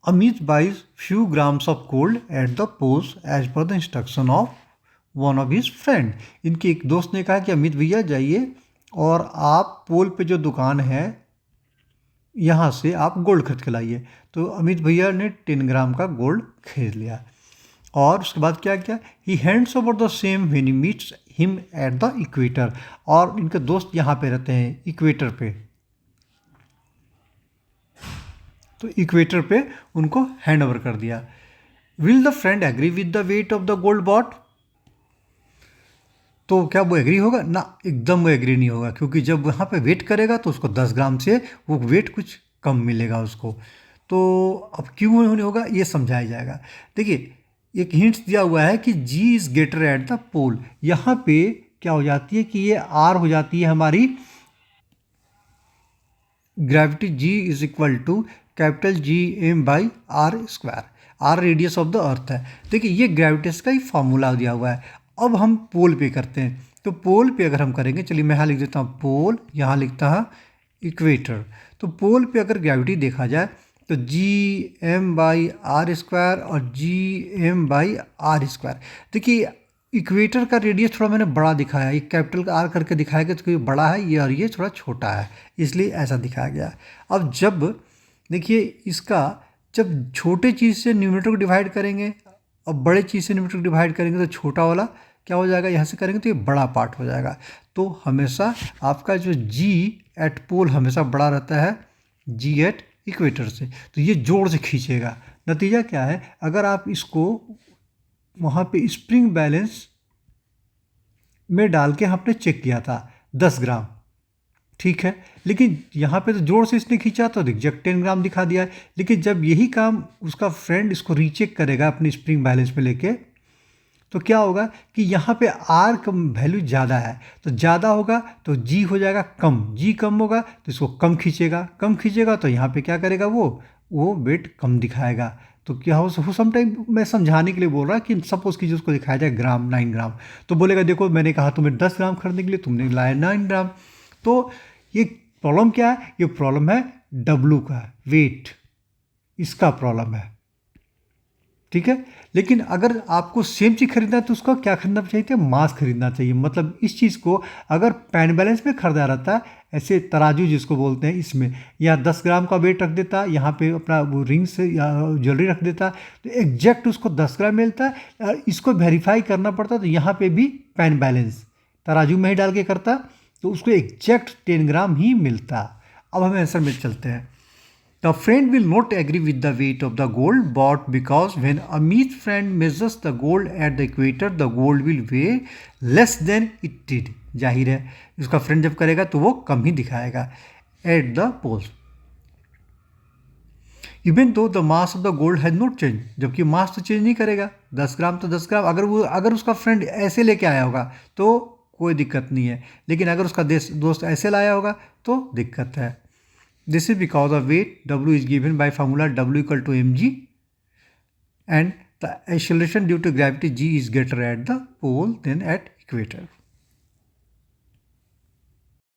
Amit buys few grams of gold at the post as per the instruction of one of his friend. इनके एक दोस्त ने कहा कि अमित भैया जाइए और आप पोल पे जो दुकान है यहाँ से आप गोल्ड खरीद के लाइए। तो अमित भैया ने 10 ग्राम का गोल्ड खरीद लिया और उसके बाद क्या किया, he hands over the same when he meets him at the equator. और इनके दोस्त यहाँ पे रहते हैं इक्वेटर पे, तो इक्वेटर पे उनको हैंड ओवर कर दिया। Will the friend agree with the weight of the gold bought? तो क्या वो एग्री होगा ना? एकदम वो एग्री नहीं होगा, क्योंकि जब वहाँ पे वेट करेगा तो उसको 10 ग्राम से वो वेट कुछ कम मिलेगा उसको। तो अब क्यों नहीं होगा ये समझाया जाएगा। देखिए एक हिंट्स दिया हुआ है कि G is greater at the pole. यहाँ पे क्या हो जाती है कि ये R हो जाती है हमारी gravity. G is equal to capital G M by R square. R radius of the earth है। देखिए ये ग्रेविटेशन का ही फॉर्मूला दिया हुआ है। अब हम पोल पे करते हैं, तो पोल पे अगर हम करेंगे, चलिए मैं यहाँ लिख देता हूँ पोल, यहाँ लिखता है इक्वेटर। तो पोल पे अगर ग्रेविटी देखा जाए तो G M by R square और G M by R square. देखिए इक्वेटर का रेडियस थोड़ा मैंने बड़ा दिखाया है, ये कैपिटल का आर करके दिखाया गया तो ये बड़ा है, ये और ये थोड़ा छोटा है, इसलिए ऐसा दिखाया गया। अब जब देखिए इसका जब छोटे चीज़ से न्यूमरेटर को डिवाइड करेंगे और बड़े चीज़ से न्यूमरेटर को डिवाइड करेंगे तो छोटा वाला क्या हो जाएगा, यहाँ से करेंगे तो ये बड़ा पार्ट हो जाएगा। तो हमेशा आपका जो जी एट पोल हमेशा बड़ा रहता है जी एट इक्वेटर से, तो ये जोड़ से खींचेगा। नतीजा क्या है, अगर आप इसको वहाँ पे स्प्रिंग बैलेंस में डाल के आपने चेक किया था 10 ग्राम, ठीक है, लेकिन यहाँ पे तो जोड़ से इसने खींचा तो एग्जैक्ट 10 ग्राम दिखा दिया है। लेकिन जब यही काम उसका फ्रेंड इसको रीचेक करेगा अपनी स्प्रिंग बैलेंस में लेके, तो क्या होगा कि यहाँ पे आर का वैल्यू ज़्यादा है, तो ज़्यादा होगा तो जी हो जाएगा कम, जी कम होगा तो इसको कम खींचेगा तो यहाँ पे क्या करेगा वो वेट कम दिखाएगा। तो क्या हो समटाइम मैं समझाने के लिए बोल रहा कि सपोज की उसको दिखाया जाए ग्राम 9 ग्राम, तो बोलेगा देखो मैंने कहा तुम्हें 10 ग्राम खरीदने के लिए, तुमने लाया 9 ग्राम। तो ये प्रॉब्लम क्या है, ये प्रॉब्लम है डब्लू का वेट, इसका प्रॉब्लम है, ठीक है। लेकिन अगर आपको सेम चीज़ खरीदना है तो उसका क्या खरीदना चाहिए, मास खरीदना चाहिए। मतलब इस चीज़ को अगर पैन बैलेंस में खरीदा रहता है, ऐसे तराजू जिसको बोलते हैं, इसमें या 10 ग्राम का वेट रख देता, यहाँ पे अपना वो रिंग से या ज्वेलरी रख देता, तो एग्जैक्ट उसको 10 ग्राम मिलता है। इसको वेरीफाई करना पड़ता, तो यहाँ पे भी पैन बैलेंस तराजू में ही डाल के करता तो उसको एग्जैक्ट 10 ग्राम ही मिलता। अब हम आंसर में चलते हैं। The friend will not agree with the weight of the gold bought because when Amit's friend measures the gold at the equator, the gold will weigh less than it did. जाहिर है उसका friend जब करेगा तो वो कम ही दिखाएगा at the poles. Even though the mass of the gold has not changed, जबकि मास तो चेंज नहीं करेगा, 10 ग्राम तो 10 ग्राम। अगर उसका फ्रेंड ऐसे लेके आया होगा तो कोई दिक्कत नहीं है, लेकिन अगर उसका दोस्त ऐसे लाया होगा तो दिक्कत है। This is because the weight W is given by formula W equal to mg and the acceleration due to gravity G is greater at the pole than at equator.